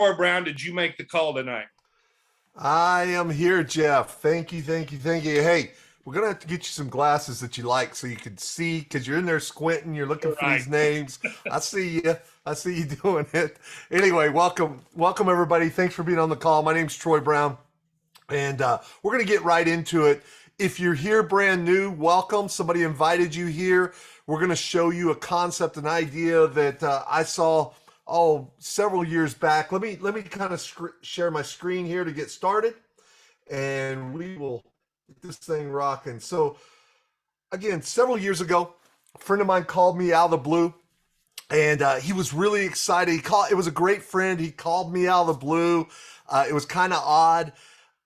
Troy Brown, did you make the call tonight? I am here, Jeff. Thank you, thank you, thank you. Hey, we're gonna have to get you some glasses that you like so you can see because you're in there squinting, you're looking for Right. these names. I see you. I see you doing it. Anyway, welcome everybody. Thanks for being on the call. My name's Troy Brown, and we're gonna get right into it. If you're here brand new, welcome. Somebody invited you here. We're gonna show you a concept, an idea that I saw several years back. Let me kind of share my screen here to get started, and we will get this thing rocking. So again, several years ago, a friend of mine called me out of the blue, and he was really excited. It was a great friend. He called me out of the blue. It was kind of odd,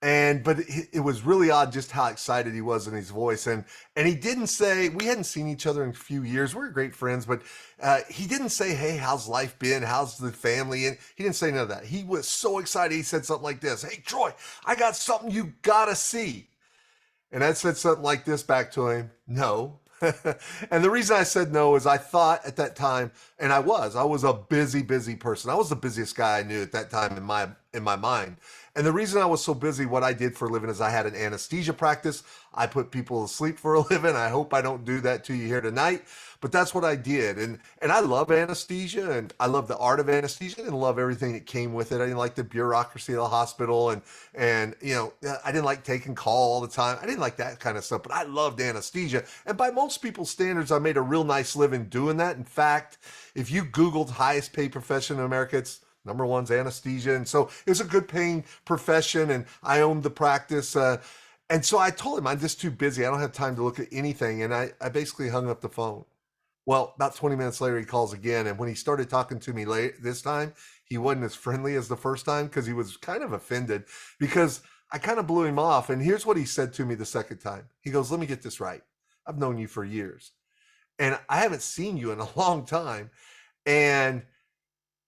but it was really odd just how excited he was in his voice. And he didn't say, we hadn't seen each other in a few years. We're great friends, but he didn't say, "Hey, how's life been? How's the family?" And he didn't say none of that. He was so excited. He said something like this: "Hey, Troy, I got something you gotta see." And I said something like this back to him: "No." And the reason I said no is I thought at that time, and I was a busy person. I was the busiest guy I knew at that time in my mind. And the reason I was so busy, what I did for a living is I had an anesthesia practice. I put people to sleep for a living. I hope I don't do that to you here tonight, but that's what I did. And I love anesthesia, and I love the art of anesthesia, and love everything that came with it. I didn't like the bureaucracy of the hospital, and I didn't like taking call all the time. I didn't like that kind of stuff, but I loved anesthesia. And by most people's standards, I made a real nice living doing that. In fact, if you Googled highest paid profession in America, it's number one's anesthesia. And so it was a good paying profession, and I owned the practice. And so I told him, I'm just too busy. I don't have time to look at anything. And I basically hung up the phone. Well, about 20 minutes later, he calls again. And when he started talking to me this time, he wasn't as friendly as the first time because he was kind of offended because I kind of blew him off. And here's what he said to me the second time. He goes, "Let me get this right. I've known you for years, and I haven't seen you in a long time. And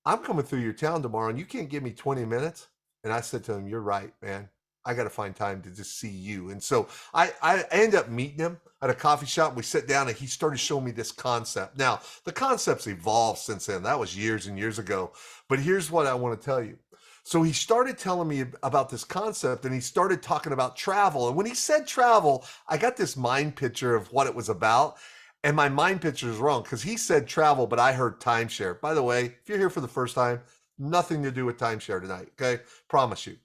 I'm coming through your town tomorrow, and you can't give me 20 minutes." And I said to him, "You're right, man. I got to find time to just see you." And so I ended up meeting him at a coffee shop. We sat down, and he started showing me this concept. Now, the concept's evolved since then. That was years and years ago. But here's what I want to tell you. So he started telling me about this concept, and he started talking about travel. And when he said travel, I got this mind picture of what it was about. And my mind picture is wrong because he said travel, but I heard timeshare. By the way, if you're here for the first time, nothing to do with timeshare tonight, okay? Promise you.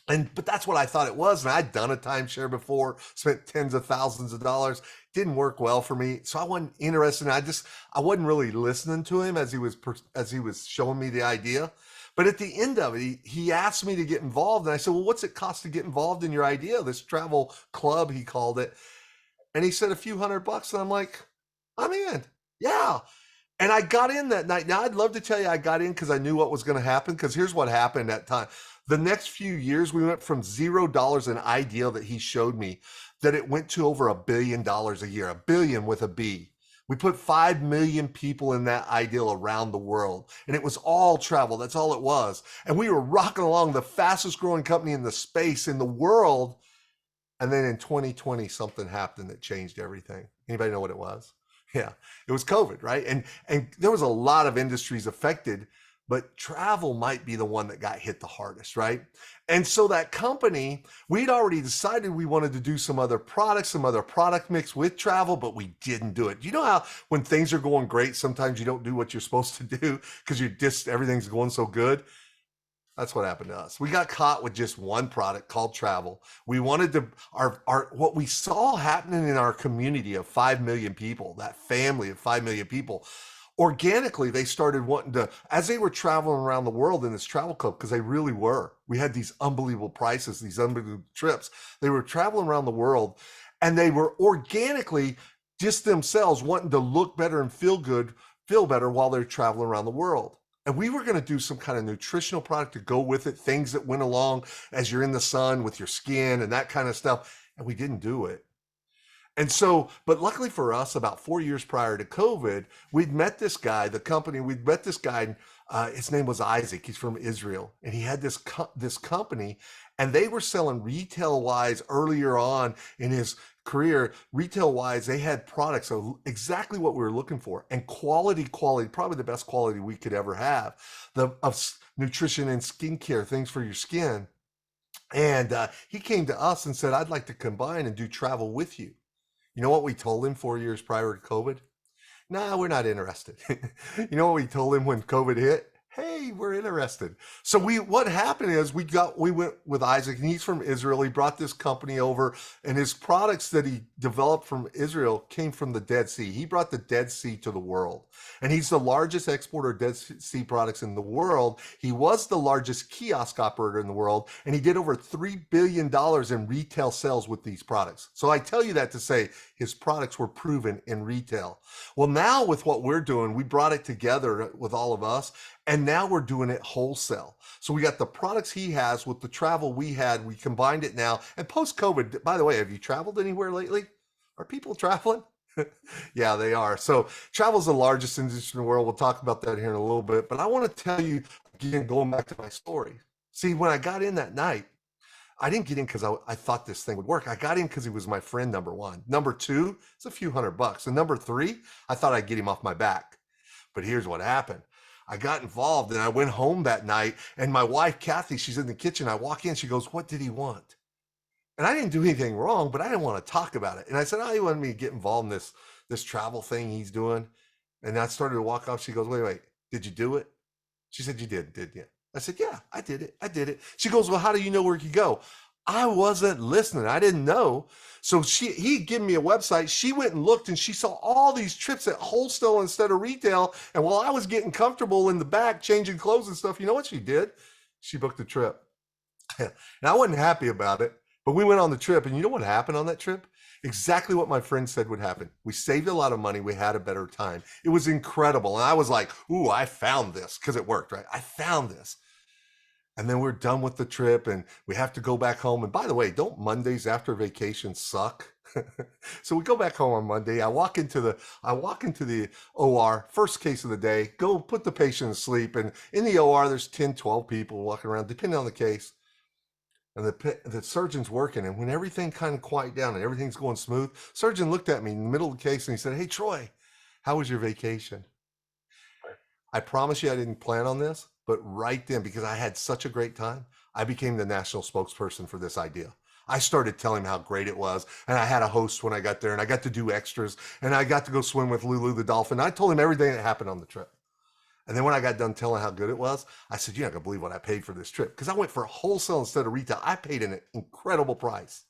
But that's what I thought it was. And I'd done a timeshare before, spent tens of thousands of dollars. Didn't work well for me. So I wasn't interested. I wasn't really listening to him as he was showing me the idea. But at the end of it, he asked me to get involved. And I said, "Well, what's it cost to get involved in your idea? This travel club," he called it. And he said a few $100. And I'm like, "I'm in." Yeah. And I got in that night. Now, I'd love to tell you I got in because I knew what was going to happen. Because here's what happened at that time. The next few years, we went from $0 an ideal that he showed me, that it went to over $1 billion a year, a billion with a B. We put 5 million people in that ideal around the world, and it was all travel. That's all it was. And we were rocking along, the fastest growing company in the space in the world. And then in 2020, something happened that changed everything. Anybody know what it was? Yeah, it was COVID, right? And there was a lot of industries affected, but travel might be the one that got hit the hardest, right? And so that company, we'd already decided we wanted to do some other products, some other product mix with travel, but we didn't do it. You know how when things are going great, sometimes you don't do what you're supposed to do because everything's going so good? That's what happened to us. We got caught with just one product called travel. We wanted to, what we saw happening in our community of 5 million people, that family of 5 million people, organically, they started wanting to, as they were traveling around the world in this travel club, because they really were. We had these unbelievable prices, these unbelievable trips. They were traveling around the world, and they were organically just themselves wanting to look better and feel better while they're traveling around the world. And we were going to do some kind of nutritional product to go with it, things that went along as you're in the sun with your skin and that kind of stuff. And we didn't do it. And so, but luckily for us, about 4 years prior to COVID, we'd met this guy, his name was Isaac. He's from Israel. And he had this company, and they were selling retail wise earlier on in his career, retail wise, they had products of exactly what we were looking for, and quality, probably the best quality we could ever have. Nutrition and skincare, things for your skin. And he came to us and said, I'd like to combine and do travel with you. You know what we told him 4 years prior to COVID? Nah, we're not interested. You know what we told him when COVID hit? Hey, we're interested. So what happened is we went with Isaac, and he's from Israel. He brought this company over, and his products that he developed from Israel came from the Dead Sea. He brought the Dead Sea to the world, and he's the largest exporter of Dead Sea products in the world. He was the largest kiosk operator in the world, and he did over $3 billion in retail sales with these products. So I tell you that to say his products were proven in retail. Well, now with what we're doing, we brought it together with all of us, and now we're doing it wholesale. So we got the products he has with the travel we had. We combined it now. And post-COVID, by the way, have you traveled anywhere lately? Are people traveling? Yeah, they are. So travel is the largest industry in the world. We'll talk about that here in a little bit. But I want to tell you, again, going back to my story. See, when I got in that night, I didn't get in because I thought this thing would work. I got in because he was my friend, number one. Number two, it's a few $100. And number three, I thought I'd get him off my back. But here's what happened. I got involved, and I went home that night, and my wife, Kathy, she's in the kitchen. I walk in, she goes, what did he want? And I didn't do anything wrong, but I didn't want to talk about it. And I said, oh, he wanted me to get involved in this travel thing he's doing. And I started to walk off. She goes, wait, did you do it? She said, you did you? I said, yeah, I did it. She goes, well, how do you know where you go? I wasn't listening. I didn't know. So he'd given me a website. She went and looked, and she saw all these trips at wholesale instead of retail. And while I was getting comfortable in the back, changing clothes and stuff, you know what she did? She booked a trip. And I wasn't happy about it, but we went on the trip. And you know what happened on that trip? Exactly what my friend said would happen. We saved a lot of money. We had a better time. It was incredible. And I was like, ooh, I found this, because it worked, right? I found this. And then we're done with the trip, and we have to go back home. And by the way, don't Mondays after vacation suck? So we go back home on Monday. I walk into the OR, first case of the day, go put the patient to sleep. And in the OR, there's 10, 12 people walking around, depending on the case. And the surgeon's working. And when everything kind of quiet down and everything's going smooth, surgeon looked at me in the middle of the case, and he said, hey, Troy, how was your vacation? I promise you I didn't plan on this. But right then, because I had such a great time, I became the national spokesperson for this idea. I started telling him how great it was. And I had a host when I got there, and I got to do extras, and I got to go swim with Lulu the dolphin. I told him everything that happened on the trip. And then when I got done telling how good it was, I said, you're not gonna believe what I paid for this trip. Because I went for wholesale instead of retail. I paid an incredible price.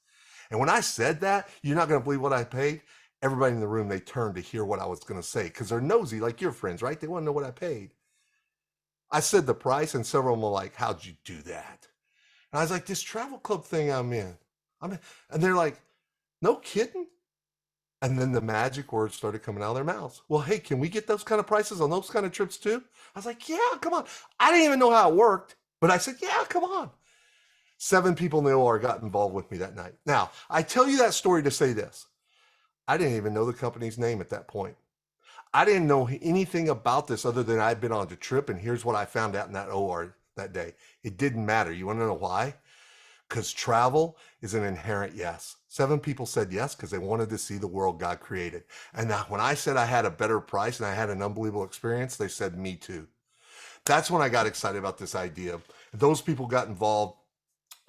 And when I said that, you're not gonna believe what I paid, everybody in the room, they turned to hear what I was gonna say, because they're nosy like your friends, right? They wanna know what I paid. I said the price, and several of them were like, how'd you do that? And I was like, this travel club thing I'm in. And they're like, no kidding? And then the magic words started coming out of their mouths. Well, hey, can we get those kind of prices on those kind of trips too? I was like, yeah, come on. I didn't even know how it worked, but I said, yeah, come on. 7 people in the OR got involved with me that night. Now, I tell you that story to say this. I didn't even know the company's name at that point. I didn't know anything about this other than I'd been on the trip, and here's what I found out in that OR that day. It didn't matter. You want to know why? Because travel is an inherent yes. 7 people said yes because they wanted to see the world God created. And now when I said I had a better price and I had an unbelievable experience, they said me too. That's when I got excited about this idea. Those people got involved,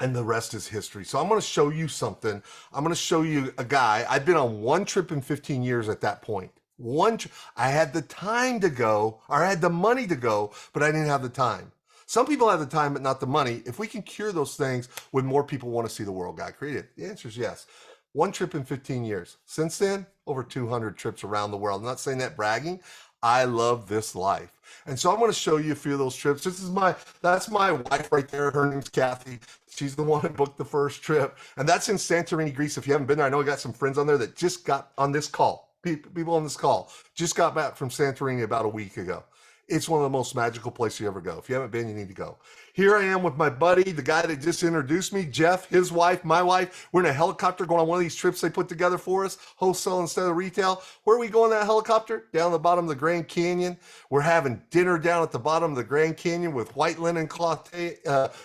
and the rest is history. So I'm going to show you something. I'm going to show you a guy. I've been on one trip in 15 years at that point. I had the time to go, or I had the money to go, but I didn't have the time. Some people have the time, but not the money. If we can cure those things, would more people want to see the world God created? The answer is yes. One trip in 15 years. Since then, over 200 trips around the world. I'm not saying that bragging. I love this life. And so I'm going to show you a few of those trips. That's my wife right there. Her name's Kathy. She's the one who booked the first trip. And that's in Santorini, Greece. If you haven't been there, I know I got some friends on there that just got on this call. People on this call just got back from Santorini about a week ago. It's one of the most magical places you ever go. If you haven't been, you need to go. Here I am with my buddy, the guy that just introduced me, Jeff, his wife, my wife. We're in a helicopter going on one of these trips they put together for us, wholesale instead of retail. Where are we going in that helicopter? Down the bottom of the Grand Canyon. We're having dinner down at the bottom of the Grand Canyon with white linen cloth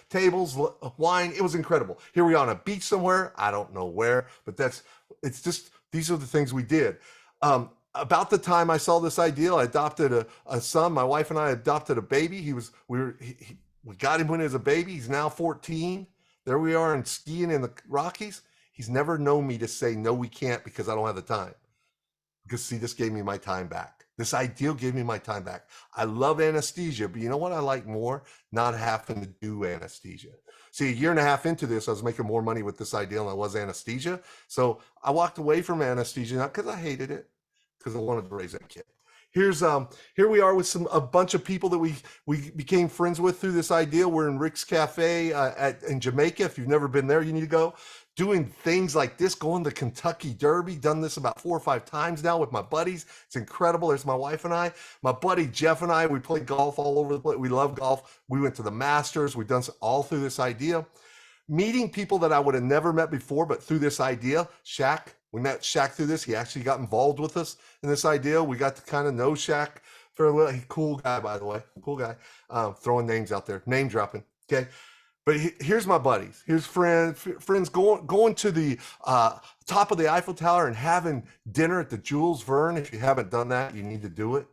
tables, wine. It was incredible. Here we are on a beach somewhere. I don't know where, but that's it's just, these are the things we did. About the time I saw this idea, I adopted a son. My wife and I adopted a baby. We got him when he was a baby. He's now 14. There we are and skiing in the Rockies. He's never known me to say, no, we can't because I don't have the time. Because see, this gave me my time back. This ideal gave me my time back. I love anesthesia, but you know what I like more? Not having to do anesthesia. See, a year and a half into this, I was making more money with this ideal than I was anesthesia. So I walked away from anesthesia, not because I hated it, because I wanted to raise that kid. Here we are with a bunch of people that we became friends with through this ideal. We're in Rick's Cafe in Jamaica. If you've never been there, you need to go. Doing things like this, going to Kentucky Derby, done this about 4 or 5 times now with my buddies. It's incredible. There's my wife and I. My buddy Jeff and I, we play golf all over the place. We love golf. We went to the Masters. We've done all through this idea. Meeting people that I would have never met before, but through this idea. Shaq, we met Shaq through this. He actually got involved with us in this idea. We got to kind of know Shaq for a little. Cool guy, by the way. Cool guy. Throwing names out there. Name dropping. Okay. But here's my buddies. Here's friends going to the top of the Eiffel Tower and having dinner at the Jules Verne. If you haven't done that, you need to do it.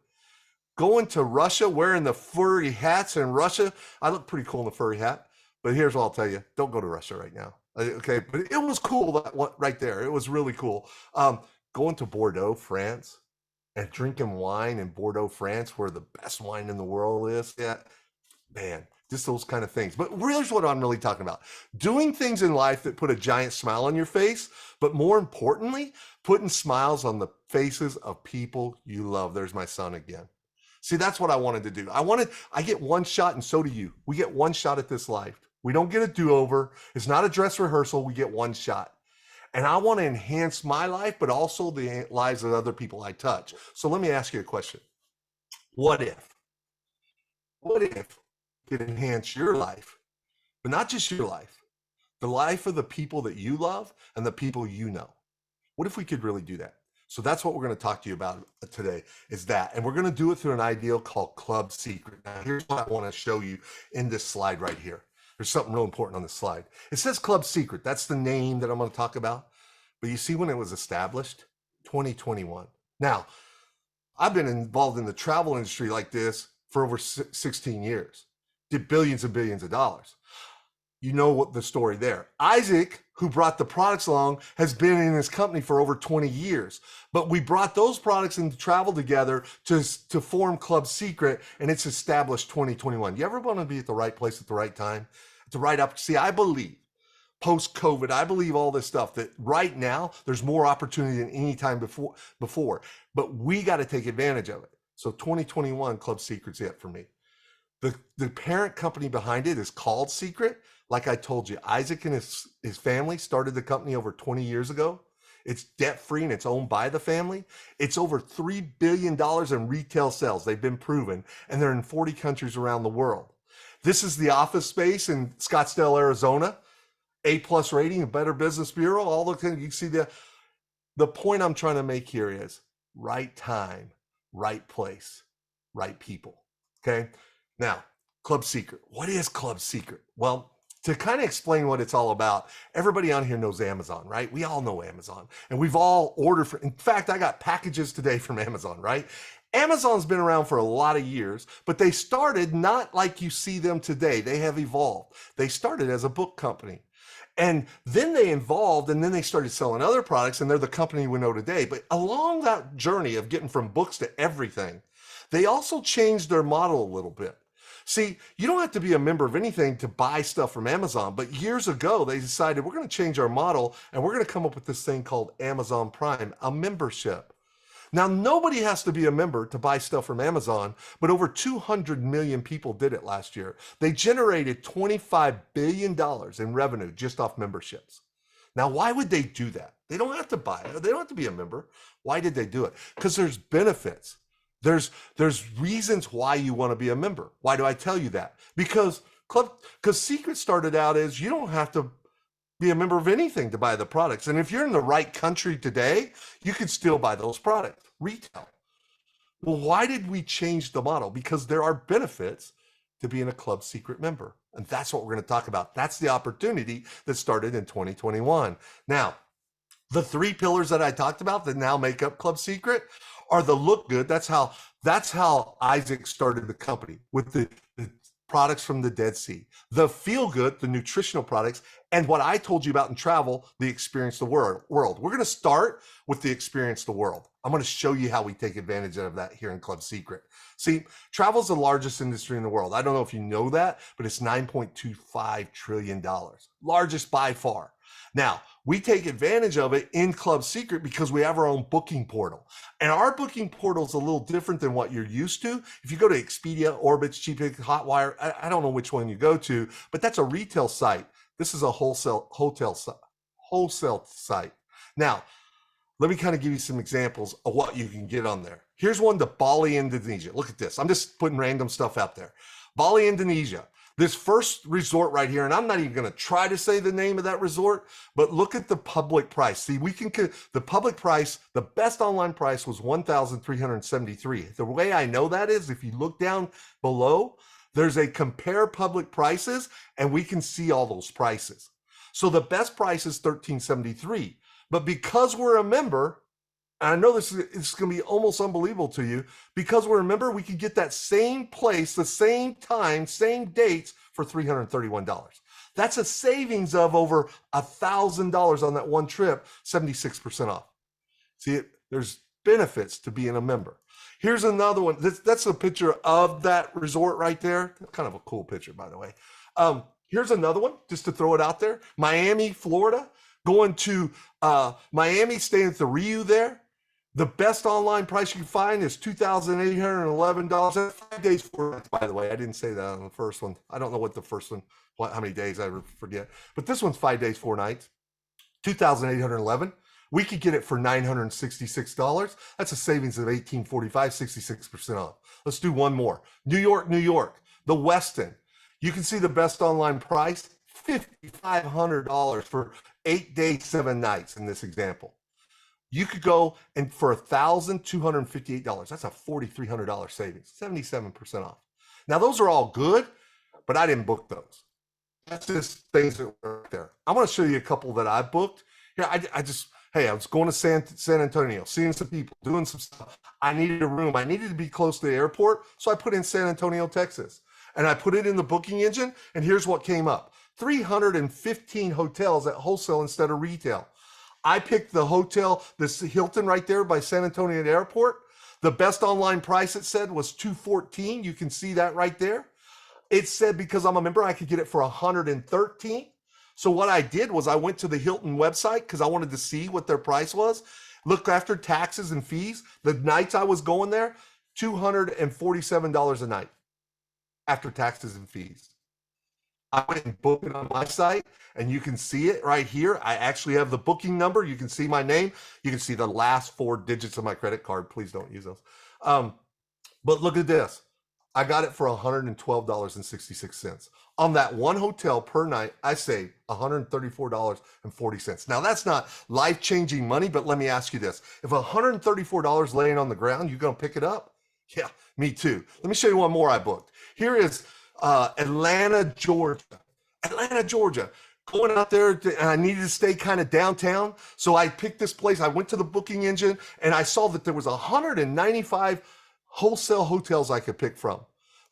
Going to Russia, wearing the furry hats in Russia. I look pretty cool in the furry hat. But here's what I'll tell you. Don't go to Russia right now. Okay, but it was cool right there. It was really cool. Going to Bordeaux, France, and drinking wine in Bordeaux, France, where the best wine in the world is. Yeah, man. Just those kind of things. But here's what I'm really talking about. Doing things in life that put a giant smile on your face, but more importantly, putting smiles on the faces of people you love. There's my son again. See, that's what I wanted to do. I get one shot, and so do you. We get one shot at this life. We don't get a do-over. It's not a dress rehearsal. We get one shot. And I want to enhance my life, but also the lives of other people I touch. So let me ask you a question. What if could enhance your life, but not just your life, the life of the people that you love and the people you know? What if we could really do that? So that's what we're going to talk to you about today, is that. And we're going to do it through an ideal called Club Seacret. Now, here's what I want to show you in this slide right here. There's something real important on this slide. It says Club Seacret. That's the name that I'm going to talk about. But you see when it was established? 2021. Now, I've been involved in the travel industry like this for over 16 years. Did billions and billions of dollars. You know what the story there. Isaac, who brought the products along, has been in his company for over 20 years. But we brought those products and travel together to form Club Seacret, and it's established 2021. You ever want to be at the right place at the right time? At the right up. See, I believe post-COVID, I believe all this stuff, that right now there's more opportunity than any time before. But we got to take advantage of it. So 2021 Club Seacret's it for me. The parent company behind it is called Seacret. Like I told you, Isaac and his family started the company over 20 years ago. It's debt-free and it's owned by the family. It's over $3 billion in retail sales. They've been proven, and they're in 40 countries around the world. This is the office space in Scottsdale, Arizona. A+ rating, a Better Business Bureau, all the things. You can see the point I'm trying to make here is right time, right place, right people. Okay. Now, Club Seacret. What is Club Seacret? Well, to kind of explain what it's all about, everybody on here knows Amazon, right? We all know Amazon, and we've all ordered in fact, I got packages today from Amazon, right? Amazon's been around for a lot of years, but they started not like you see them today. They have evolved. They started as a book company. And then they evolved, and then they started selling other products, and they're the company we know today. But along that journey of getting from books to everything, they also changed their model a little bit. See, you don't have to be a member of anything to buy stuff from Amazon, but years ago, they decided we're going to change our model, and we're going to come up with this thing called Amazon Prime, a membership. Now, nobody has to be a member to buy stuff from Amazon, but over 200 million people did it last year. They generated $25 billion in revenue just off memberships. Now, why would they do that? They don't have to buy it. They don't have to be a member. Why did they do it? Because there's benefits. There's reasons why you want to be a member. Why do I tell you that? Because Seacret started out as you don't have to be a member of anything to buy the products. And if you're in the right country today, you can still buy those products, retail. Well, why did we change the model? Because there are benefits to being a Club Seacret member. And that's what we're going to talk about. That's the opportunity that started in 2021. Now, The three pillars that I talked about that now make up Club Seacret are the look good. That's how Isaac started the company, with the products from the Dead Sea, the feel good, the nutritional products, and what I told you about in travel, the experience the world. We're going to start with the experience the world. I'm going to show you how we take advantage of that here in Club Seacret. See, travel is the largest industry in the world. I don't know if you know that, but it's $9.25 trillion, largest by far. Now, we take advantage of it in Club Seacret because we have our own booking portal. And our booking portal is a little different than what you're used to. If you go to Expedia, Orbitz, Cheapix, Hotwire, I don't know which one you go to, but that's a retail site. This is a wholesale site. Now, let me kind of give you some examples of what you can get on there. Here's one to Bali, Indonesia. Look at this. I'm just putting random stuff out there. Bali, Indonesia. This first resort right here, and I'm not even going to try to say the name of that resort, but look at the public price. See, the public price, the best online price was $1,373. The way I know that is if you look down below, there's a compare public prices, and we can see all those prices. So the best price is $1,373. But because we're a member, and I know this is going to be almost unbelievable to you, because we're a member, we can get that same place, the same time, same dates for $331. That's a savings of over $1,000 on that one trip, 76% off. See, there's benefits to being a member. Here's another one. That's a picture of that resort right there. Kind of a cool picture, by the way. Here's another one, just to throw it out there. Miami, Florida. Going to Miami, staying at the Rio there. The best online price you can find is $2,811. That's 5 days, 4 nights, by the way. I didn't say that on the first one. I don't know what the first one, how many days, I forget. But this one's 5 days, 4 nights, $2,811. We could get it for $966. That's a savings of $1,845, 66% off. Let's do one more. New York, New York, the Westin. You can see the best online price, $5,500 for 8 days, 7 nights in this example. You could go and for $1,258. That's a $4,300 savings, 77% off. Now, those are all good, but I didn't book those. That's just things that were there. I want to show you a couple that I booked. Here, I was going to San Antonio, seeing some people, doing some stuff. I needed a room. I needed to be close to the airport, so I put in San Antonio, Texas. And I put it in the booking engine, and here's what came up. 315 hotels at wholesale instead of retail. I picked the hotel, this Hilton right there by San Antonio Airport. The best online price, it said, was $214. You can see that right there. It said because I'm a member, I could get it for $113. So what I did was I went to the Hilton website because I wanted to see what their price was. Look, after taxes and fees, the nights I was going there, $247 a night after taxes and fees. I went and booked it on my site, and you can see it right here. I actually have the booking number. You can see my name. You can see the last 4 digits of my credit card. Please don't use those. But look at this. I got it for $112.66. On that one hotel per night, I saved $134.40. Now, that's not life-changing money, but let me ask you this. If $134 laying on the ground, you going to pick it up? Yeah, me too. Let me show you one more I booked. Here is Atlanta, Georgia. Going out there, and I needed to stay kind of downtown. So I picked this place. I went to the booking engine, and I saw that there was 195 wholesale hotels I could pick from.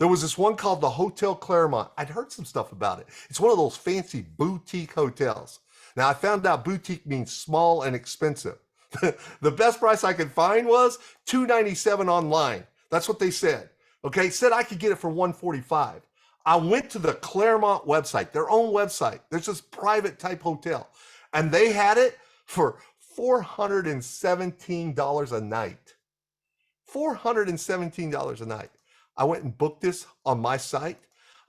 There was this one called the Hotel Claremont. I'd heard some stuff about it. It's one of those fancy boutique hotels. Now, I found out boutique means small and expensive. The best price I could find was $297 online. That's what they said. Okay, said I could get it for $145. I went to the Claremont website, their own website. There's this private type hotel, and they had it for $417 a night. $417 a night. I went and booked this on my site.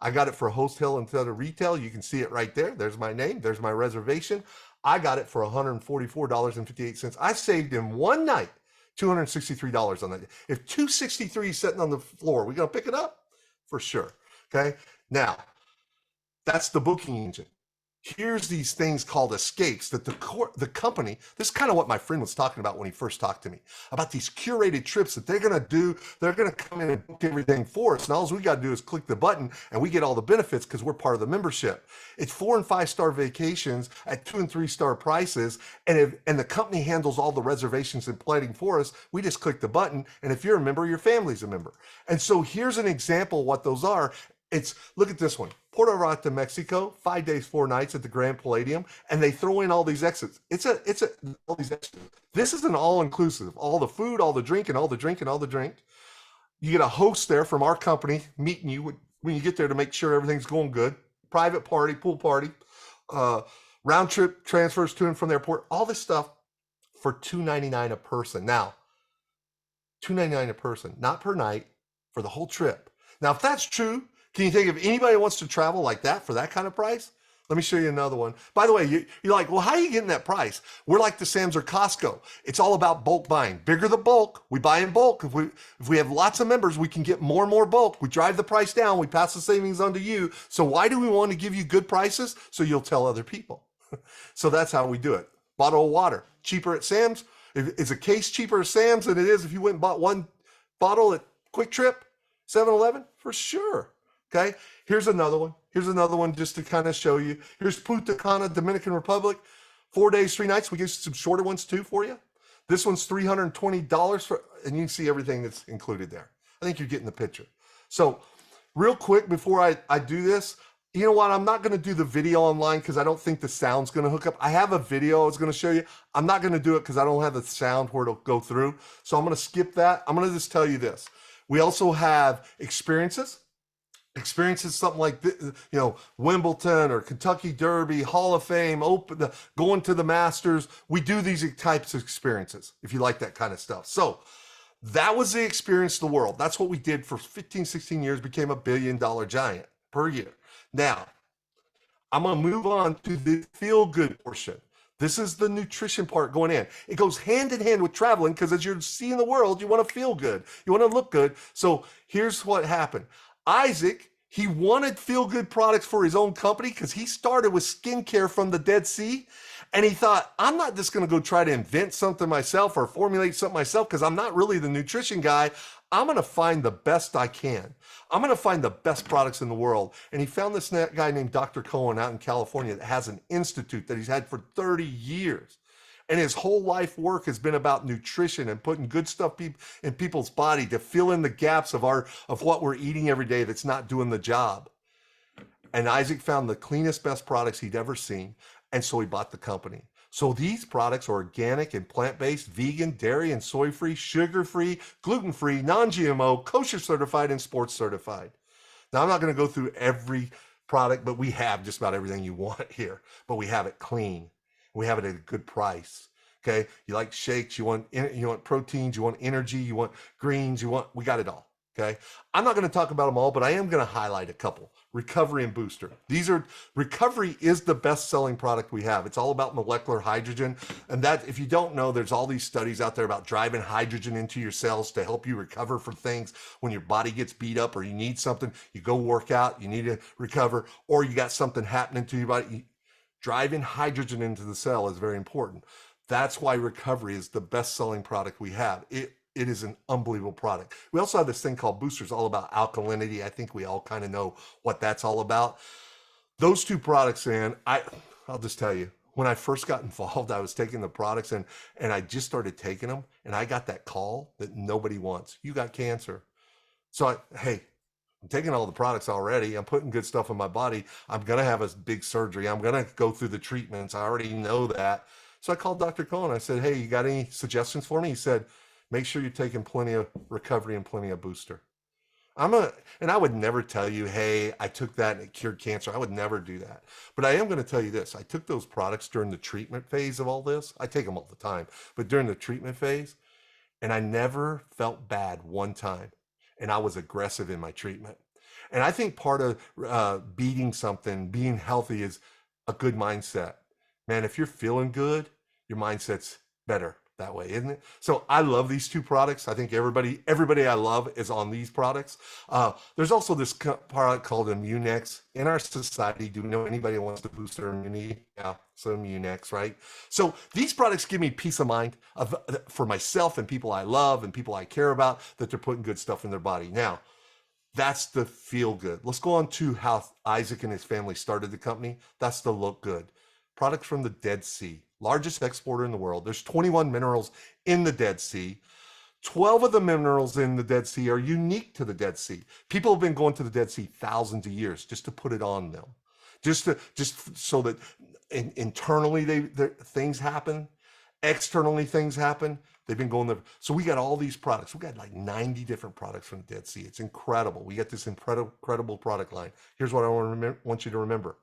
I got it for wholesale instead of retail. You can see it right there. There's my name. There's my reservation. I got it for $144.58. I saved in one night $263 on that. If $263 is sitting on the floor, we gonna pick it up? For sure. Okay. Now, that's the booking engine. here's these things called escapes that the company, this is kind of what my friend was talking about when he first talked to me about these curated trips that they're going to do. They're going to come in and book everything for us, and all we got to do is click the button and we get all the benefits because we're part of the membership. It's 4 and 5 star vacations at 2 and 3 star prices, and the company handles all the reservations and planning for us. We just click the button, and if you're a member, your family's a member. And so here's an example of what those are. Look at this one. Puerto Vallarta, Mexico, 5 days, 4 nights at the Grand Palladium, and they throw in all these extras. All these extras. This is an all-inclusive, all the food, all the drink, and all the drink, and all the drink. You get a host there from our company meeting you when you get there to make sure everything's going good. Private party, pool party, round trip transfers to and from the airport, all this stuff for $299 a person. Now, $299 a person, not per night, for the whole trip. Now, if that's true, can you think of anybody who wants to travel like that for that kind of price? Let me show you another one. By the way, you're like, well, how are you getting that price? We're like the Sam's or Costco. It's all about bulk buying. Bigger the bulk, we buy in bulk. If we have lots of members, we can get more and more bulk. We drive the price down. We pass the savings on to you. So why do we want to give you good prices? So you'll tell other people. So that's how we do it. Bottle of water, cheaper at Sam's. Is a case cheaper at Sam's than it is if you went and bought one bottle at Quick Trip, 7-Eleven? For sure. Okay, here's another one. Here's another one just to kind of show you. Here's Punta Cana, Dominican Republic. 4 days, 3 nights. We give some shorter ones too for you. This one's $320 for, and you can see everything that's included there. I think you're getting the picture. So real quick before I do this, you know what? I'm not going to do the video online because I don't think the sound's going to hook up. I have a video I was going to show you. I'm not going to do it because I don't have the sound where it'll go through. So I'm going to skip that. I'm going to just tell you this. We also have experiences. Experiences something like this, Wimbledon or Kentucky Derby, Hall of Fame, going to the Masters. We do these types of experiences if you like that kind of stuff. So that was the Experience of the World. That's what we did for 15, 16 years, became $1 billion giant per year. Now, I'm going to move on to the feel-good portion. This is the nutrition part going in. It goes hand in hand with traveling because as you're seeing the world, you want to feel good. You want to look good. So here's what happened. Isaac, he wanted feel-good products for his own company because he started with skincare from the Dead Sea. And he thought, I'm not just going to go try to invent something myself or formulate something myself because I'm not really the nutrition guy. I'm going to find the best I can. I'm going to find the best products in the world. And he found this guy named Dr. Cohen out in California that has an institute that he's had for 30 years. And his whole life work has been about nutrition and putting good stuff in people's body to fill in the gaps of what we're eating every day that's not doing the job. And Isaac found the cleanest, best products he'd ever seen. And so he bought the company. So these products are organic and plant-based, vegan, dairy and soy-free, sugar-free, gluten-free, non-GMO, kosher certified, and sports certified. Now, I'm not going to go through every product, but we have just about everything you want here. But we have it clean. We have it at a good price. Okay. You like shakes, you want proteins, you want energy, you want greens, we got it all. Okay. I'm not going to talk about them all, but I am going to highlight a couple. Recovery and Booster. Recovery is the best selling product we have. It's all about molecular hydrogen. And that, if you don't know, there's all these studies out there about driving hydrogen into your cells to help you recover from things. When your body gets beat up or you need something, you go work out, you need to recover, or you got something happening to your body. Driving hydrogen into the cell is very important. That's why Recovery is the best-selling product we have. It is an unbelievable product. We also have this thing called Boosters, all about alkalinity. I think we all kind of know what that's all about. Those two products, man, I'll just tell you, when I first got involved, I was taking the products and I just started taking them, and I got that call that nobody wants. You got cancer. So I'm taking all the products already. I'm putting good stuff in my body. I'm going to have a big surgery. I'm going to go through the treatments. I already know that. So I called Dr. Cohen. I said, hey, you got any suggestions for me? He said, make sure you're taking plenty of Recovery and plenty of Booster. And I would never tell you, hey, I took that and it cured cancer. I would never do that. But I am going to tell you this. I took those products during the treatment phase of all this. I take them all the time. But during the treatment phase, and I never felt bad one time. And I was aggressive in my treatment. And I think part of beating something, being healthy, is a good mindset. Man, if you're feeling good, your mindset's better. that way, isn't it? So I love these two products. I think everybody I love is on these products. There's also this product called Immunex. In our society, do we know anybody who wants to boost their immunity? Yeah, so Immunex, right? So these products give me peace of mind for myself and people I love and people I care about, that they're putting good stuff in their body. Now, that's the feel good. Let's go on to how Isaac and his family started the company. That's the look good. Products from the Dead Sea, largest exporter in the world. There's 21 minerals in the Dead Sea. 12 of the minerals in the Dead Sea are unique to the Dead Sea. People have been going to the Dead Sea thousands of years just to put it on them, just so that internally things happen, externally things happen. They've been going there. So we got all these products. We got like 90 different products from the Dead Sea. It's incredible. We got this incredible product line. Here's what I want you to remember.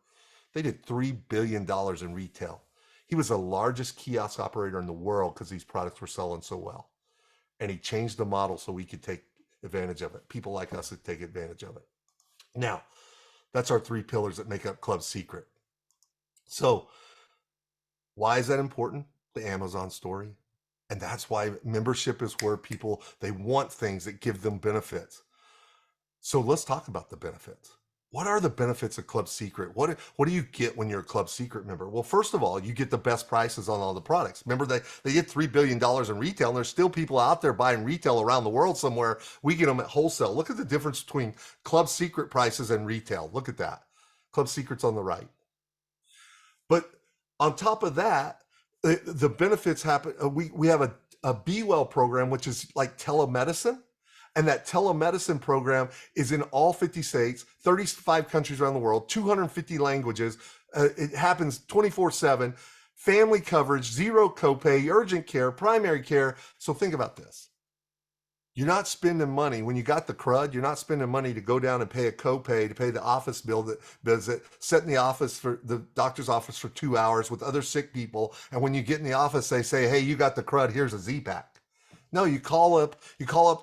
They did $3 billion in retail. He was the largest kiosk operator in the world because these products were selling so well. And he changed the model so we could take advantage of it. People like us could take advantage of it. Now, that's our 3 pillars that make up Club Seacret. So why is that important? The Amazon story. And that's why membership is where people, they want things that give them benefits. So let's talk about the benefits. What are the benefits of Club Seacret? What do you get when you're a Club Seacret member? Well, first of all, you get the best prices on all the products. Remember, they get $3 billion in retail, and there's still people out there buying retail around the world somewhere. We get them at wholesale. Look at the difference between Club Seacret prices and retail. Look at that. Club Seacret's on the right. But on top of that, the benefits happen. We have a Be Well program, which is like telemedicine. And that telemedicine program is in all 50 states, 35 countries around the world, 250 languages. It happens 24/7. Family coverage, zero copay, urgent care, primary care. So think about this. You're not spending money when you got the crud. You're not spending money to go down and pay a copay, to pay the office bill visit, sit in the office for the doctor's office for 2 hours with other sick people. And when you get in the office, they say, "Hey, you got the crud. Here's a Z-Pack." No, you call up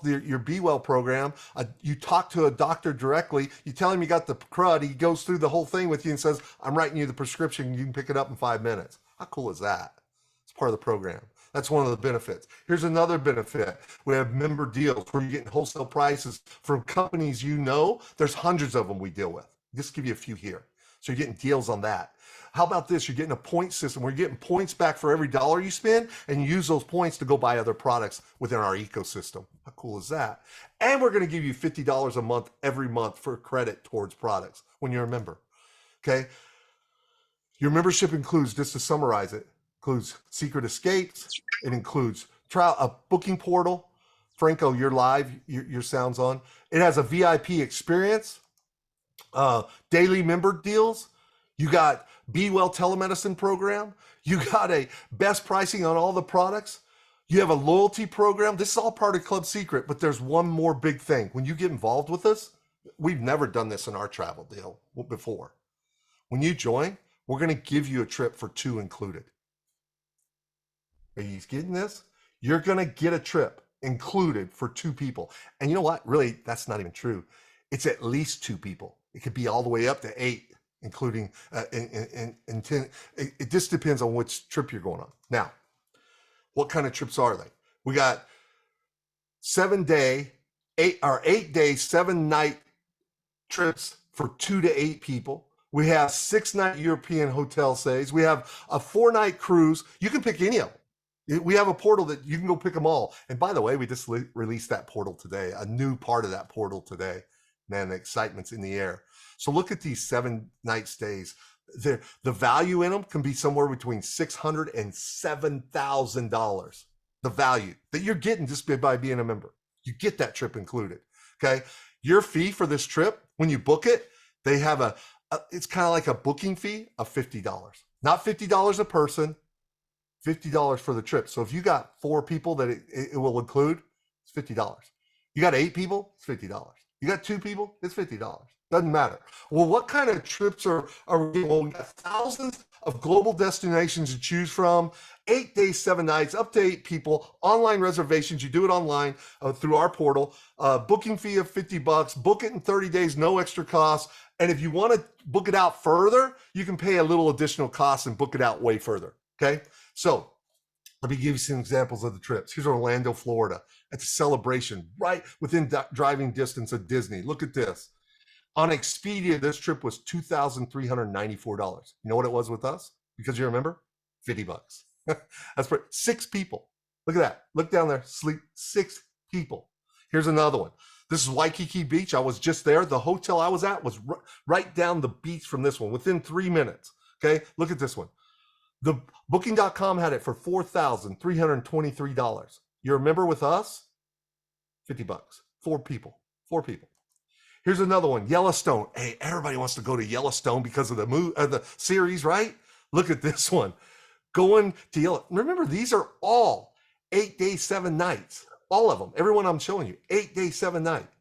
your Be Well program. You talk to a doctor directly. You tell him you got the crud. He goes through the whole thing with you and says, "I'm writing you the prescription. You can pick it up in 5 minutes." How cool is that? It's part of the program. That's one of the benefits. Here's another benefit. We have member deals where you're getting wholesale prices from companies you know. There's hundreds of them we deal with. Just give you a few here. So you're getting deals on that. How about this? You're getting a point system where you're getting points back for every dollar you spend, and you use those points to go buy other products within our ecosystem. How cool is that? And we're going to give you $50 a month every month for credit towards products when you're a member. Okay. Your membership includes, just to summarize it, includes Secret Escapes. It includes a booking portal. Franco, you're live. Your sound's on. It has a VIP experience, daily member deals. You got Be Well telemedicine program. You got a best pricing on all the products. You have a loyalty program. This is all part of Club Seacret, but there's one more big thing. When you get involved with us, we've never done this in our travel deal before. When you join, we're going to give you a trip for 2 included. Are you getting this? You're going to get a trip included for 2 people. And you know what? Really, that's not even true. It's at least 2 people. It could be all the way up to 8. Including in 10. It just depends on which trip you're going on. Now, what kind of trips are they? We got 8 day, 7-night trips for 2 to 8 people. We have 6-night European hotel stays. We have a 4-night cruise. You can pick any of them. We have a portal that you can go pick them all. And by the way, we just released that portal today, a new part of that portal today. Man, the excitement's in the air. So look at these 7-night stays. The value in them can be somewhere between $600 and $7,000. The value that you're getting just by being a member. You get that trip included. Okay. Your fee for this trip, when you book it, they have it's kind of like a booking fee of $50. Not $50 a person, $50 for the trip. So if you got 4 people that it will include, it's $50. You got 8 people, it's $50. You got 2 people, it's $50. Doesn't matter. Well, what kind of trips are we? Well, we got thousands of global destinations to choose from. 8 days, 7 nights, up to 8 people. Online reservations. You do it online through our portal. Booking fee of $50. Book it in 30 days, no extra cost. And if you want to book it out further, you can pay a little additional cost and book it out way further. Okay. So Let me give you some examples of the trips. Here's Orlando, Florida. It's a celebration right within driving distance of Disney. Look at this. On Expedia, this trip was $2,394. You know what it was with us? Because you remember? $50. That's for 6 people. Look at that. Look down there. Sleep 6 people. Here's another one. This is Waikiki Beach. I was just there. The hotel I was at was right down the beach from this one within 3 minutes. Okay. Look at this one. The booking.com had it for $4,323. You remember with us? $50. 4 people. 4 people. Here's another one, Yellowstone. Hey, everybody wants to go to Yellowstone because of the series, right? Look at this one. Going to Yellowstone. Remember, these are all 8 days, 7 nights. All of them. Everyone I'm showing you. 8 days, 7 nights.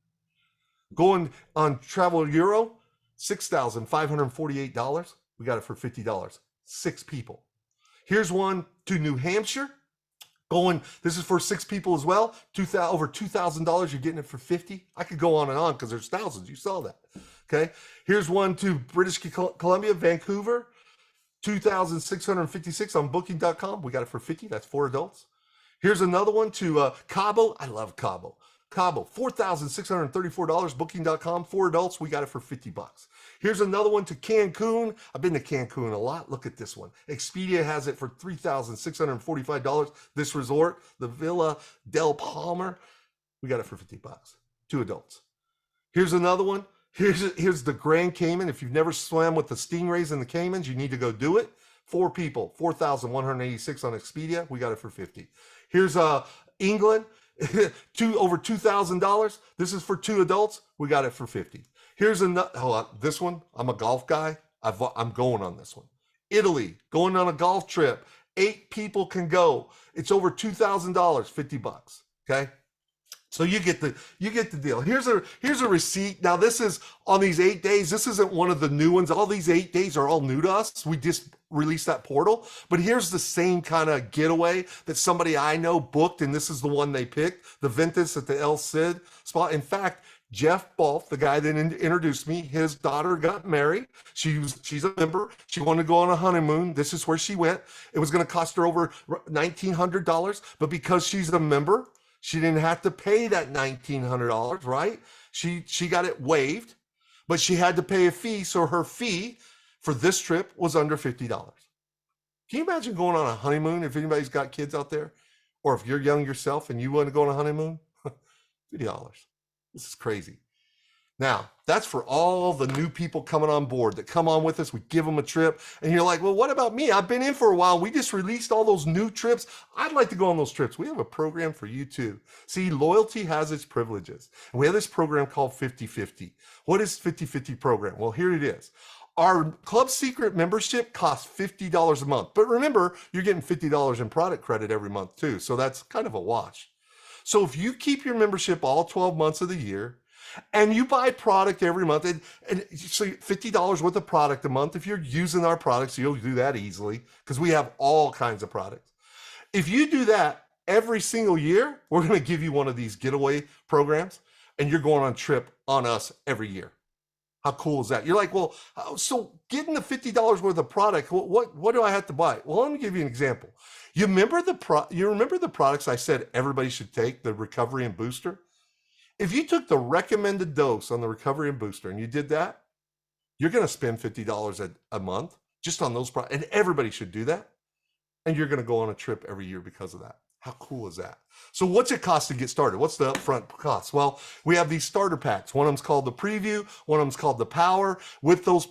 Going on Travel Euro, $6,548. We got it for $50. 6 people. Here's one to New Hampshire. This is for 6 people as well. Over $2,000. You're getting it for $50. I could go on and on because there's thousands. You saw that. Okay. Here's one to British Columbia, Vancouver, $2,656 on booking.com. We got it for $50. That's 4 adults. Here's another one to Cabo. I love Cabo. Cabo, $4,634, booking.com, 4 adults. We got it for $50. Here's another one to Cancun. I've been to Cancun a lot. Look at this one. Expedia has it for $3,645. This resort, the Villa del Palmer, we got it for $50. 2 adults. Here's another one. Here's the Grand Cayman. If you've never swam with the stingrays and the Caymans, you need to go do it. 4 people, $4,186 on Expedia. We got it for $50. Here's England. Over $2,000. This is for 2 adults. We got it for $50. Here's another. Hold on. This one, I'm a golf guy. I'm going on this one. Italy, going on a golf trip. 8 people can go. It's over $2,000. $50. Okay. So you get the deal. Here's a receipt. Now this is on these 8 days. This isn't one of the new ones. All these 8 days are all new to us. We just released that portal. But here's the same kind of getaway that somebody I know booked, and this is the one they picked, the Ventus at the El Cid spot. In fact, Jeff Balf, the guy that introduced me, his daughter got married. She's a member. She wanted to go on a honeymoon. This is where she went. It was going to cost her over $1,900, but because she's a member, she didn't have to pay that $1,900, right? She got it waived, but she had to pay a fee. So her fee for this trip was under $50. Can you imagine going on a honeymoon if anybody's got kids out there? Or if you're young yourself and you want to go on a honeymoon? $50. This is crazy. Now, that's for all the new people coming on board that come on with us. We give them a trip. And you're like, well, what about me? I've been in for a while. We just released all those new trips. I'd like to go on those trips. We have a program for you too. See, loyalty has its privileges. And we have this program called 50/50. What is 50/50 program? Well, here it is. Our Club Seacret membership costs $50 a month. But remember, you're getting $50 in product credit every month too. So that's kind of a wash. So if you keep your membership all 12 months of the year, and you buy product every month, and so $50 worth of product a month. If you're using our products, you'll do that easily because we have all kinds of products. If you do that every single year, we're going to give you one of these getaway programs, and you're going on a trip on us every year. How cool is that? You're like, well, so getting the $50 worth of product, what do I have to buy? Well, let me give you an example. You remember the products I said everybody should take, the recovery and booster? If you took the recommended dose on the recovery and booster and you did that, you're going to spend $50 a month just on those products. And everybody should do that. And you're going to go on a trip every year because of that. How cool is that? So what's it cost to get started? What's the upfront cost? Well, we have these starter packs. One of them's called the Preview. One of them's called the Power. With those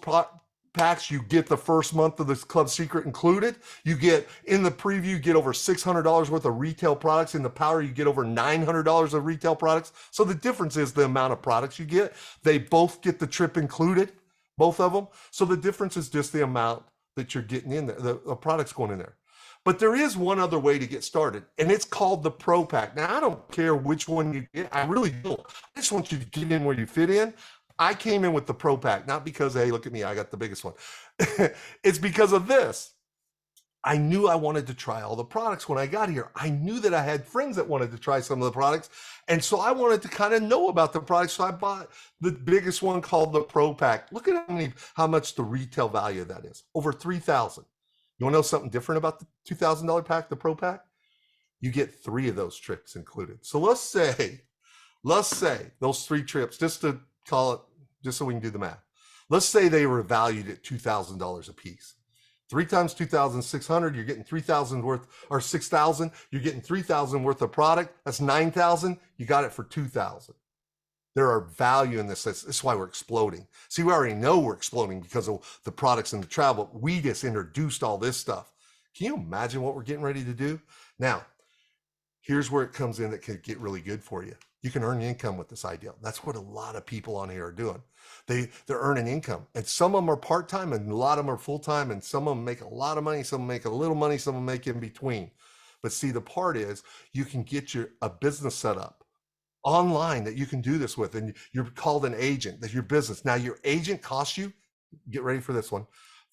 packs, you get the first month of this Club Seacret included. You get in the Preview, you get over $600 worth of retail products. In the Power, you get over $900 of retail products. So the difference is the amount of products you get. They both get the trip included, both of them. So the difference is just the amount that you're getting in there, the products going in there. But there is one other way to get started, and it's called the Pro Pack. Now, I don't care which one you get. I really don't. I just want you to get in where you fit in. I came in with the Pro Pack, not because, hey, look at me, I got the biggest one. It's because of this. I knew I wanted to try all the products when I got here. I knew that I had friends that wanted to try some of the products. And so I wanted to kind of know about the products. So I bought the biggest one called the Pro Pack. Look at how much the retail value of that is. Over $3,000. You want to know something different about the $2,000 pack, the Pro Pack? you get 3 of those trips included. So let's say those 3 trips, just to call it, just so we can do the math. Let's say they were valued at $2,000 a piece. 3 times 2,600, you're getting 3,000 worth, or 6,000, you're getting 3,000 worth of product. That's 9,000. You got it for 2,000. There are value in this. This is why we're exploding. See, we already know we're exploding because of the products and the travel. We just introduced all this stuff. Can you imagine what we're getting ready to do? Now, here's where it comes in that could get really good for you. You can earn income with this idea. That's what a lot of people on here are doing. They're earning income, and some of them are part-time and a lot of them are full-time, and some of them make a lot of money, some make a little money, some of them make in between. But see, the part is you can get a business set up online that you can do this with, and you're called an agent. That's your business. Now, your agent costs you, get ready for this one,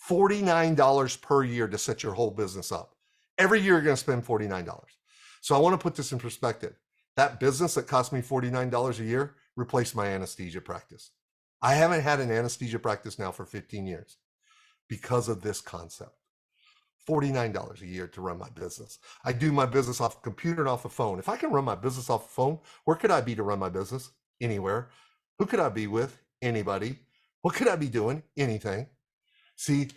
$49 per year to set your whole business up. Every year you're going to spend $49. So I want to put this in perspective. That business that cost me $49 a year replaced my anesthesia practice. I haven't had an anesthesia practice now for 15 years because of this concept. $49 a year to run my business. I do my business off a computer and off a phone. If I can run my business off a phone, where could I be to run my business? Anywhere. Who could I be with? Anybody. What could I be doing? Anything. See,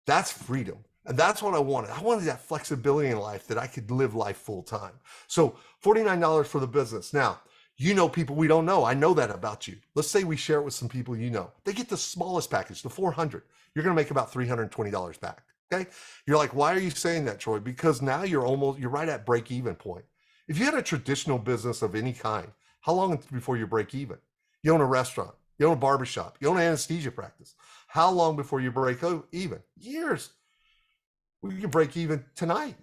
that's freedom. And that's what I wanted. I wanted that flexibility in life that I could live life full time. So $49 for the business. Now, you know people we don't know. I know that about you. Let's say we share it with some people you know. They get the smallest package, the 400. You're going to make about $320 back. Okay. You're like, why are you saying that, Troy? Because now you're right at break even point. If you had a traditional business of any kind, how long before you break even? You own a restaurant, you own a barbershop, you own an anesthesia practice. How long before you break even? Years. We can break even tonight.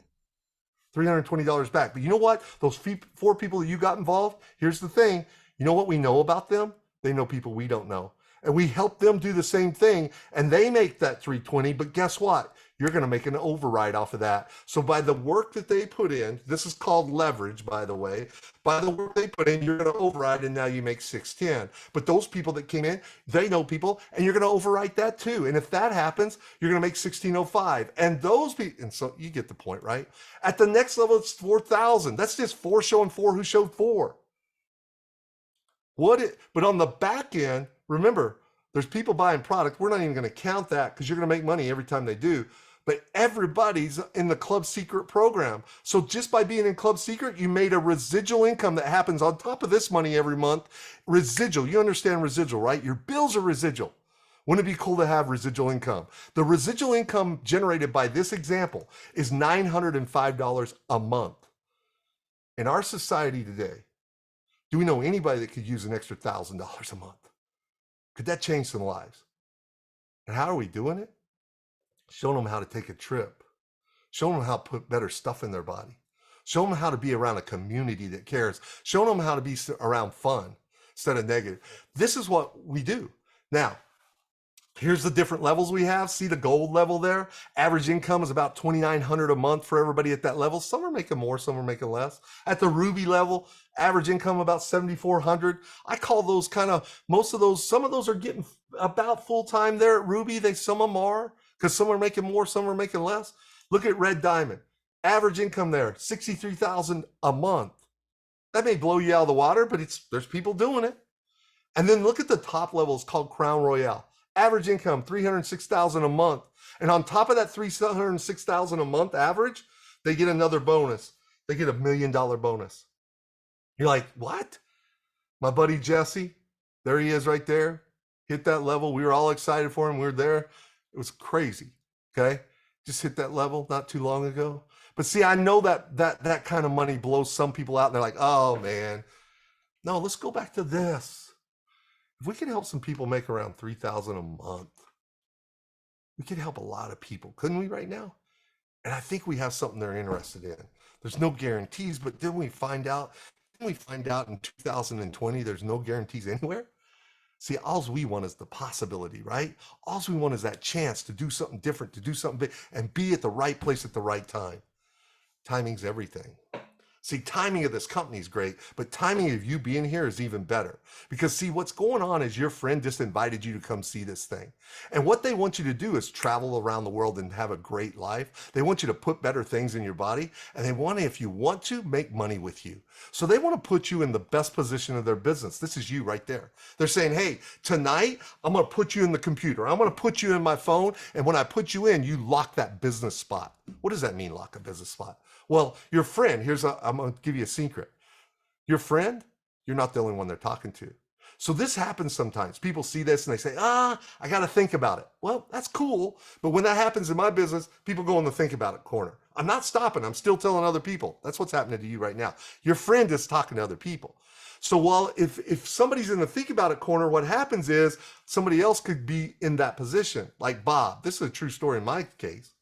$320 back. But you know what? Those 4 people that you got involved, here's the thing. You know what we know about them? They know people we don't know. And we help them do the same thing, and they make that $320, but guess what? You're going to make an override off of that. So by the work that they put in, this is called leverage, by the way. By the work they put in, you're going to override, and now you make $610. But those people that came in, they know people, and you're going to overwrite that too. And if that happens, you're going to make $1605. And those people, and so you get the point, right? At the next level, it's 4,000. That's just 4 showing 4 who showed 4. But on the back end, remember, there's people buying product. We're not even going to count that because you're going to make money every time they do. But everybody's in the Club Seacret program. So just by being in Club Seacret, you made a residual income that happens on top of this money every month. Residual. You understand residual, right? Your bills are residual. Wouldn't it be cool to have residual income? The residual income generated by this example is $905 a month. In our society today, do we know anybody that could use an extra $1,000 a month? Could that change some lives? And how are we doing it? Showing them how to take a trip. Showing them how to put better stuff in their body. Showing them how to be around a community that cares. Showing them how to be around fun instead of negative. This is what we do. Now, here's the different levels we have. See the gold level there? Average income is about $2,900 a month for everybody at that level. Some are making more, some are making less. At the ruby level, average income about $7,400. I call those kind of, some of those are getting about full-time there at ruby. Some of them are, because some are making more, some are making less. Look at red diamond. Average income there, $63,000 a month. That may blow you out of the water, but there's people doing it. And then look at the top level. It's called Crown Royale. Average income, $306,000 a month. And on top of that $306,000 a month average, they get another bonus. They get $1 million bonus. You're like, what? My buddy Jesse, there he is right there. Hit that level. We were all excited for him. We were there. It was crazy. Okay. Just hit that level not too long ago. But see, I know that kind of money blows some people out and they're like, oh man. No, let's go back to this. If we can help some people make around $3,000 a month, we could help a lot of people, couldn't we right now? And I think we have something they're interested in. There's no guarantees, but didn't we find out in 2020 there's no guarantees anywhere? See, all we want is the possibility, right? All we want is that chance to do something different, to do something big, and be at the right place at the right time. Timing's everything. See, timing of this company is great, but timing of you being here is even better. Because see, what's going on is your friend just invited you to come see this thing. And what they want you to do is travel around the world and have a great life. They want you to put better things in your body, and they want to, if you want to, make money with you. So they want to put you in the best position of their business. This is you right there. They're saying, hey, tonight, I'm going to put you in the computer. I'm going to put you in my phone. And when I put you in, you lock that business spot. What does that mean, lock a business spot? Well, your friend, I'm going to give you a secret. Your friend, you're not the only one they're talking to. So this happens sometimes. People see this and they say, I got to think about it. Well, that's cool. But when that happens in my business, people go in the think about it corner. I'm not stopping. I'm still telling other people. That's what's happening to you right now. Your friend is talking to other people. So while if somebody's in the think about it corner, what happens is somebody else could be in that position, like Bob. This is a true story in my case.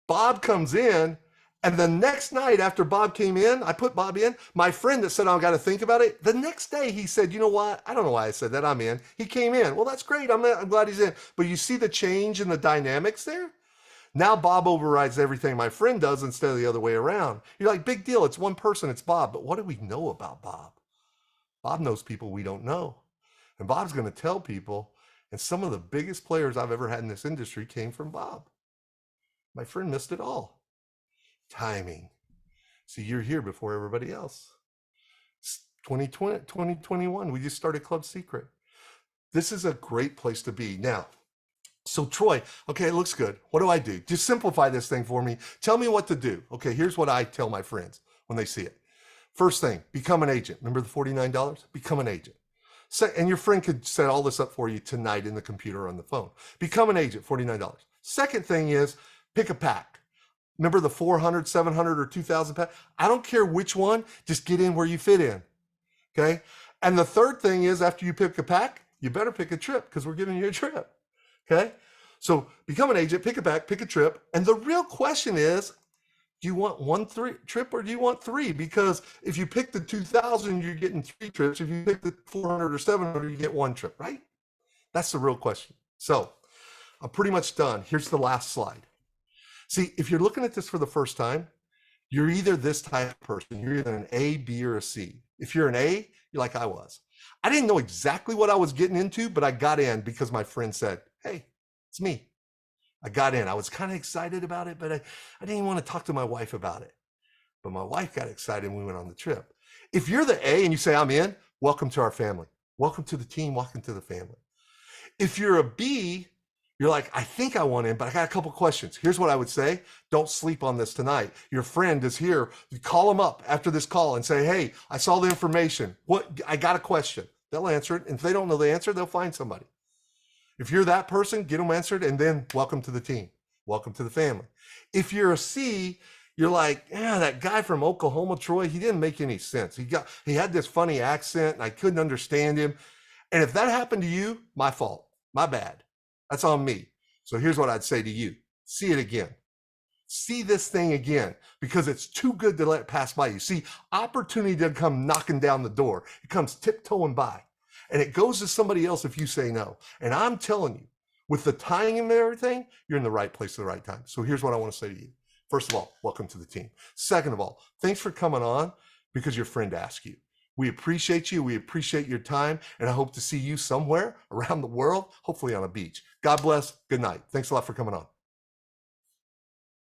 Bob comes in, and the next night after Bob came in, I put Bob in. My friend that said, I've got to think about it. The next day he said, you know what? I don't know why I said that. I'm in. He came in. Well, that's great. I'm glad he's in. But you see the change in the dynamics there? Now Bob overrides everything my friend does instead of the other way around. You're like, big deal. It's one person. It's Bob. But what do we know about Bob? Bob knows people we don't know. And Bob's going to tell people. And some of the biggest players I've ever had in this industry came from Bob. My friend missed it all. Timing. See, you're here before everybody else. 2020, 2021, we just started Club Seacret. This is a great place to be. Now, so Troy, okay, it looks good. What do I do? Just simplify this thing for me. Tell me what to do. Okay, here's what I tell my friends when they see it. First thing, become an agent. Remember the $49? Become an agent. And your friend could set all this up for you tonight in the computer or on the phone. Become an agent, $49. Second thing is pick a pack. Remember the 400, 700, or 2,000 pack? I don't care which one, just get in where you fit in, okay? And the third thing is after you pick a pack, you better pick a trip because we're giving you a trip, okay? So become an agent, pick a pack, pick a trip. And the real question is, do you want one trip or do you want three? Because if you pick the 2,000, you're getting 3 trips. If you pick the 400 or 700, you get 1 trip, right? That's the real question. So I'm pretty much done. Here's the last slide. See, if you're looking at this for the first time, you're either this type of person. You're either an A, B, or a C. If you're an A, you're like I was. I didn't know exactly what I was getting into, but I got in because my friend said, hey, it's me. I got in. I was kind of excited about it, but I didn't even want to talk to my wife about it. But my wife got excited and we went on the trip. If you're the A and you say, I'm in, welcome to our family. Welcome to the team. Welcome to the family. If you're a B, you're like, I think I want in, but I got a couple questions. Here's what I would say. Don't sleep on this tonight. Your friend is here. You call them up after this call and say, hey, I saw the information. I got a question. They'll answer it. And if they don't know the answer, they'll find somebody. If you're that person, get them answered, and then welcome to the team. Welcome to the family. If you're a C, you're like, yeah, that guy from Oklahoma, Troy, he didn't make any sense. He had this funny accent, and I couldn't understand him. And if that happened to you, my fault, my bad. That's on me. So here's what I'd say to you. See it again. See this thing again, because it's too good to let it pass by you. See, opportunity doesn't come knocking down the door. It comes tiptoeing by. And it goes to somebody else if you say no. And I'm telling you, with the timing and everything, you're in the right place at the right time. So here's what I want to say to you. First of all, welcome to the team. Second of all, thanks for coming on because your friend asked you. We appreciate you. We appreciate your time. And I hope to see you somewhere around the world, hopefully on a beach. God bless. Good night. Thanks a lot for coming on.